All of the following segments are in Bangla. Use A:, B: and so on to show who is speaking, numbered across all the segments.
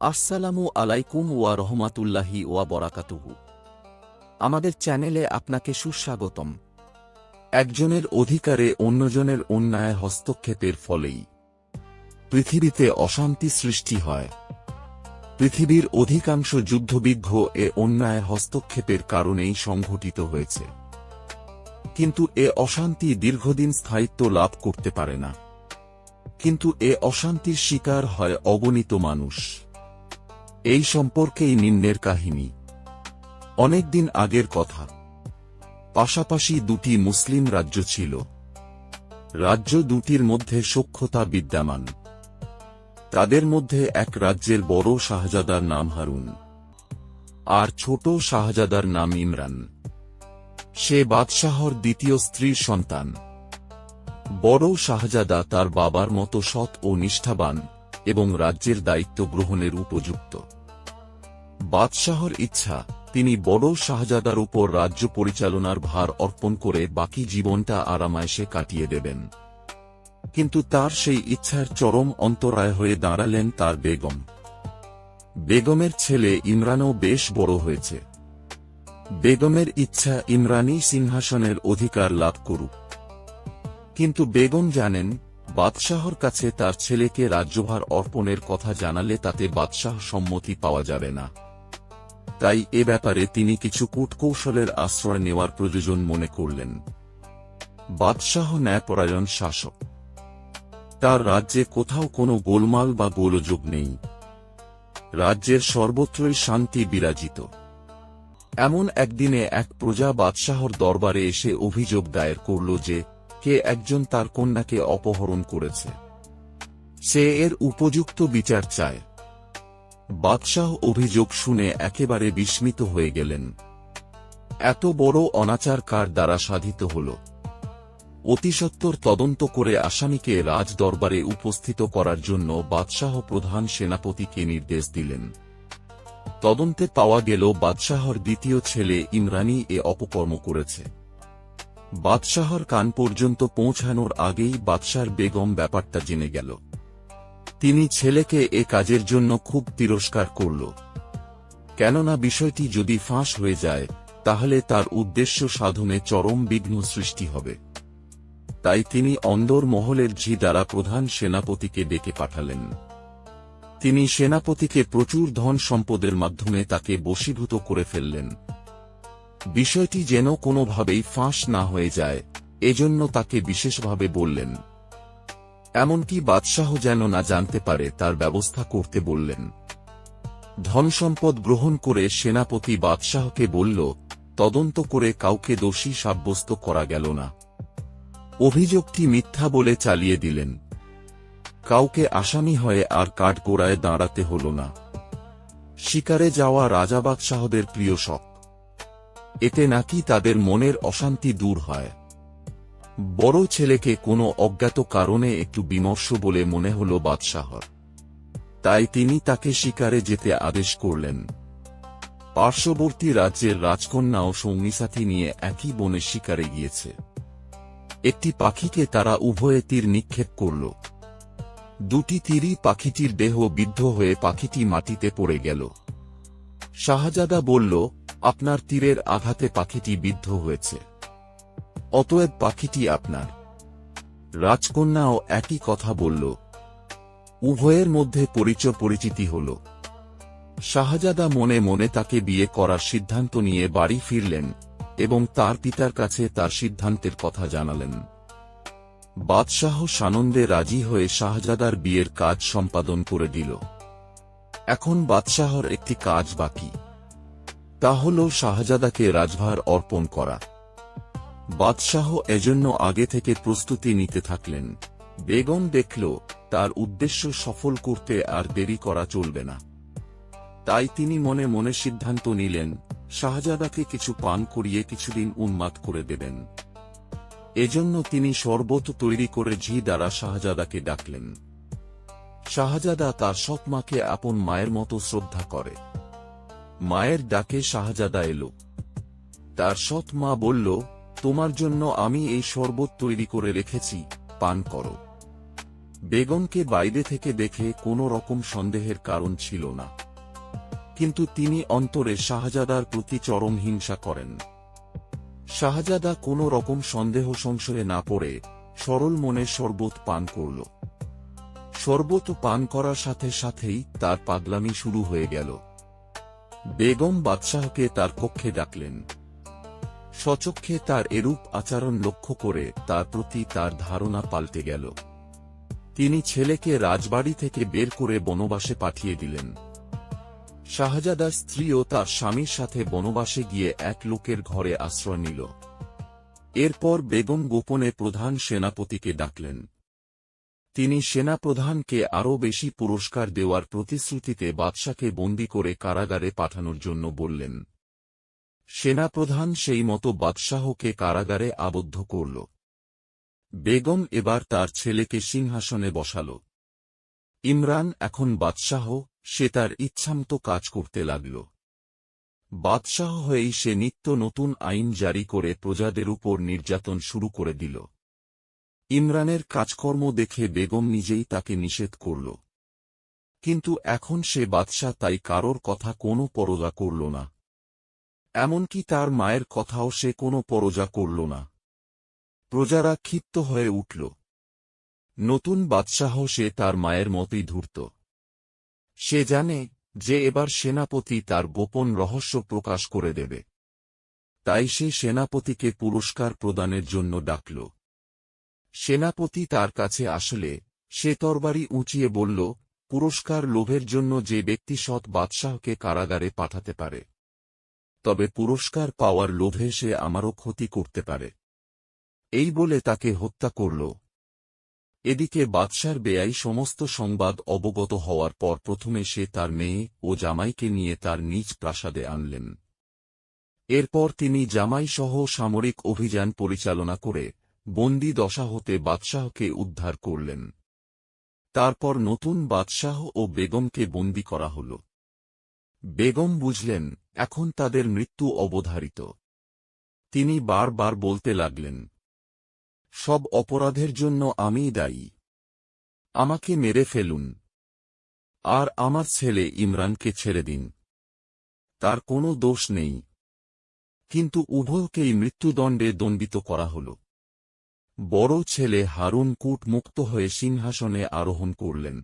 A: আসসালামু আলাইকুম ওয়া রহমাতুল্লাহি ওয়া বরাকাতুহু। আমাদের চ্যানেলে আপনাকে সুস্বাগতম। একজনের অধিকারে অন্যজনের অন্যায় হস্তক্ষেপের ফলেই পৃথিবীতে অশান্তি সৃষ্টি হয়। পৃথিবীর অধিকাংশ যুদ্ধবিগ্রহ এ অন্যায় হস্তক্ষেপের কারণেই সংঘটিত হয়েছে। কিন্তু এ অশান্তি দীর্ঘদিন স্থায়িত্ব লাভ করতে পারে না। কিন্তু এ অশান্তির শিকার হয় অগণিত মানুষ। এই সম্পর্কেই নিম্নের কাহিনী। অনেকদিন আগের কথা। পাশাপাশি দুটি মুসলিম রাজ্য ছিল। রাজ্য দুটির মধ্যে সখ্যতা বিদ্যমান। তাদের মধ্যে এক রাজ্যের বড় শাহজাদার নাম হারুন, আর ছোট শাহজাদার নাম ইমরান। সে বাদশাহর দ্বিতীয় স্ত্রীর সন্তান। বড় শাহজাদা তার বাবার মতো সৎ ও নিষ্ঠাবান এবং রাজ্যের দায়িত্ব গ্রহণের উপযুক্ত। বাদশাহর ইচ্ছা, তিনি বড় শাহজাদার উপর রাজ্য পরিচালনার ভার অর্পণ করে বাকি জীবনটা আরামায়েশে কাটিয়ে দেবেন। কিন্তু তার সেই ইচ্ছার চরম অন্তরায় হয়ে দাঁড়ালেন তার বেগম। বেগমের ছেলে ইমরানও বেশ বড় হয়েছে। বেগমের ইচ্ছা ইমরানই সিংহাসনের অধিকার লাভ করুক। কিন্তু বেগম জানেন, বাদশাহর কাছে তার ছেলেকে রাজ্যভার অর্পণের কথা জানালে তাতে বাদশাহ সম্মতি পাওয়া যাবে না। তাই এ ব্যাপারে তিনি কিছু কূটকৌশলের আশ্রয় নেওয়ার প্রয়োজন মনে করলেন। বাদশাহ ন্যায়পরায়ণ শাসক। তার রাজ্যে কোথাও কোনো গোলমাল বা গোলযোগ নেই। রাজ্যের সর্বত্রই শান্তি বিরাজিত। এমন একদিনে এক প্রজা বাদশাহর দরবারে এসে অভিযোগ দায়ের করল যে কে একজন তার কন্যাকে অপহরণ করেছে। সে এর উপযুক্ত বিচার চায়। বাদশাহ অভিযোগ শুনে একেবারে বিস্মিত হয়ে গেলেন। এত বড় অনাচার কার দ্বারা সাধিত হল? অতিসত্বর তদন্ত করে আসামিকে রাজ দরবারে উপস্থিত করার জন্য বাদশাহ প্রধান সেনাপতিকে নির্দেশ দিলেন। তদন্তে পাওয়া গেল বাদশাহর দ্বিতীয় ছেলে ইমরানই এ অপকর্ম করেছে। বাদশাহর কান পর্যন্ত পৌঁছানোর আগেই বাদশার বেগম ব্যাপারটা জেনে গেল। তিনি ছেলেকে এ কাজের জন্য খুব তিরস্কার করল। কেননা বিষয়টি যদি ফাঁস হয়ে যায় তাহলে তার উদ্দেশ্য সাধনে চরম বিঘ্ন সৃষ্টি হবে। তাই তিনি অন্দর মহলের ঝি দ্বারা প্রধান সেনাপতিকে ডেকে পাঠালেন। তিনি সেনাপতিকে প্রচুর ধন সম্পদের মাধ্যমে তাকে বশীভূত করে ফেললেন। বিষয়টি যেন কোনোভাবেই ফাঁস না হয়ে যায় এজন্য তাকে বিশেষভাবে বললেন। এমনকি বাদশাহ যেন না জানতে পারে তার ব্যবস্থা করতে বললেন। ধনসম্পদ গ্রহণ করে সেনাপতি বাদশাহকে বলল, তদন্ত করে কাউকে দোষী সাব্যস্ত করা গেল না। অভিযোগটি মিথ্যা বলে চালিয়ে দিলেন। কাউকে আসামি হয়ে আর কাঠগোড়ায় দাঁড়াতে হল না। শিকারে যাওয়া রাজা বাদশাহদের প্রিয় শখ। এতে নাকি তাদের মনের অশান্তি দূর হয়। বড় ছেলেকে কোনো অজ্ঞাত কারণে একটু বিমর্ষ বলে মনে হল বাদশাহর। তাই তিনি তাকে শিকারে যেতে আদেশ করলেন। পার্শ্ববর্তী রাজ্যের রাজকন্যাও সঙ্গীসাথী নিয়ে একই বনে শিকারে গিয়েছে। একটি পাখিকে তারা উভয়ে তীর নিক্ষেপ করল। দুটি তীরই পাখিটির দেহ বিদ্ধ হয়ে পাখিটি মাটিতে পড়ে গেল। শাহজাদা বলল, আপনার তীরের আঘাতে পাখিটি বিদ্ধ হয়েছে, অতএব পাখিটি আপনার। রাজকন্যাও একই কথা বলল। উভয়ের মধ্যে পরিচিতি হল। শাহজাদা মনে মনে তাকে বিয়ে করার সিদ্ধান্ত নিয়ে বাড়ি ফিরলেন এবং তার পিতার কাছে তার সিদ্ধান্তের কথা জানালেন। বাদশাহ সানন্দে রাজি হয়ে শাহজাদার বিয়ের কাজ সম্পাদন করে দিল। এখন বাদশাহর একটি কাজ বাকি। তা হল শাহজাদাকে রাজভার অর্পণ করা। বাদশাহ এজন্য আগে থেকে প্রস্তুতি নিতে থাকলেন। বেগম দেখল তার উদ্দেশ্য সফল করতে আর দেরি করা চলবে না। তাই তিনি মনে মনে সিদ্ধান্ত নিলেন, শাহজাদাকে কিছু পান করিয়ে কিছুদিন উন্মাদ করে দেবেন। এজন্য তিনি শরবত তৈরি করে ঝি দ্বারা শাহজাদাকে ডাকলেন। শাহজাদা তার সৎ মাকে আপন মায়ের মতো শ্রদ্ধা করে। মায়ের ডাকে শাহজাদা এলো। তার সৎ মা বলল, তোমার জন্য আমি এই শরবত তৈরি করে রেখেছি, পান করো। বেগমকে বাইরে থেকে দেখে কোনো রকম সন্দেহের কারণ ছিল না, কিন্তু তিনি অন্তরে শাহজাদার প্রতি চরম হিংসা করেন। শাহজাদা কোনো রকম সন্দেহ সংশয়ে না পড়ে সরল মনে শরবত পান করল। শরবত পান করার সাথে সাথেই তার পাগলামি শুরু হয়ে গেল। বেগম বাদশাহকে তার কক্ষে ডাকলেন। সচক্ষে তার এরূপ আচরণ লক্ষ্য করে তার প্রতি তার ধারণা পাল্টে গেল। তিনি ছেলেকে রাজবাড়ি থেকে বের করে বনবাসে পাঠিয়ে দিলেন। শাহজাদার স্ত্রীও তার স্বামীর সাথে বনবাসে গিয়ে এক লোকের ঘরে আশ্রয় নিল। এরপর বেগম গোপনে প্রধান সেনাপতিকে ডাকলেন। তিনি সেনাপ্রধানকে আরও বেশি পুরস্কার দেওয়ার প্রতিশ্রুতিতে বাদশাকে বন্দী করে কারাগারে পাঠানোর জন্য বললেন। সেনাপ্রধান সেই মতো বাদশাহকে কারাগারে আবদ্ধ করল। বেগম এবার তার ছেলেকে সিংহাসনে বসাল। ইমরান এখন বাদশাহ, সে তার ইচ্ছামতো কাজ করতে লাগল। বাদশাহ হয়েই সে নিত্য নতুন আইন জারি করে প্রজাদের উপর নির্যাতন শুরু করে দিল। ইমরানের কাজকর্ম দেখে বেগম নিজেই তাকে নিষেধ করল, কিন্তু এখন সে বাদশাহ, তাই কারোর কথা কোনো পরোয়া করল না। এমনকি তার মায়ের কথাও সে কোনো পরোয়া করল না। প্রজারা ক্ষিপ্ত হয়ে উঠল। নতুন বাদশাহ সে তার মায়ের মতোই ধূর্ত। সে জানে যে এবার সেনাপতি তার গোপন রহস্য প্রকাশ করে দেবে, তাই সে সেনাপতিকে পুরস্কার প্রদানের জন্য ডাকল। সেনাপতি তার কাছে আসলে সে তরবারি উঁচিয়ে বলল, পুরস্কার লোভের জন্য যে ব্যক্তি সৎ বাদশাহকে কারাগারে পাঠাতে পারে, তবে পুরস্কার পাওয়ার লোভে সে আমারও ক্ষতি করতে পারে। এই বলে তাকে হত্যা করল। এদিকে বাদশার বেয়াই সমস্ত সংবাদ অবগত হওয়ার পর প্রথমে সে তার মেয়ে ও জামাইকে নিয়ে তার নিজ প্রাসাদে আনলেন। এরপর তিনি জামাইসহ সামরিক অভিযান পরিচালনা করে বন্দী দশা হতে বাদশাহকে উদ্ধার করলেন। তারপর নতুন বাদশাহ ও বেগমকে বন্দী করা হল। বেগম বুঝলেন এখন তাদের মৃত্যু অবধারিত। তিনি বারবার বলতে লাগলেন, সব অপরাধের জন্য আমিই দায়ী, আমাকে মেরে ফেলুন, আর আমার ছেলে ইমরানকে ছেড়ে দিন, তার কোনো দোষ নেই। কিন্তু উভয়কেই মৃত্যুদণ্ডে দণ্ডিত করা হল। বড় ছেলে হারুন কূট মুক্ত হয়ে সিংহাসনে আরোহণ করলেন।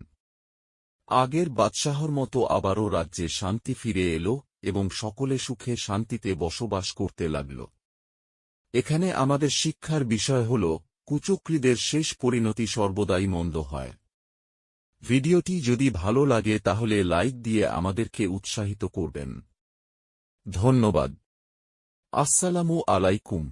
A: আগের বাদশাহর মতো আবারও রাজ্যে শান্তি ফিরে এল এবং সকলে সুখে শান্তিতে বসবাস করতে লাগল। এখানে আমাদের শিক্ষার বিষয় হল, কুচক্রীদের শেষ পরিণতি সর্বদাই মন্দ হয়। ভিডিওটি যদি ভালো লাগে তাহলে লাইক দিয়ে আমাদেরকে উৎসাহিত করবেন। ধন্যবাদ। আসসালামু আলাইকুম।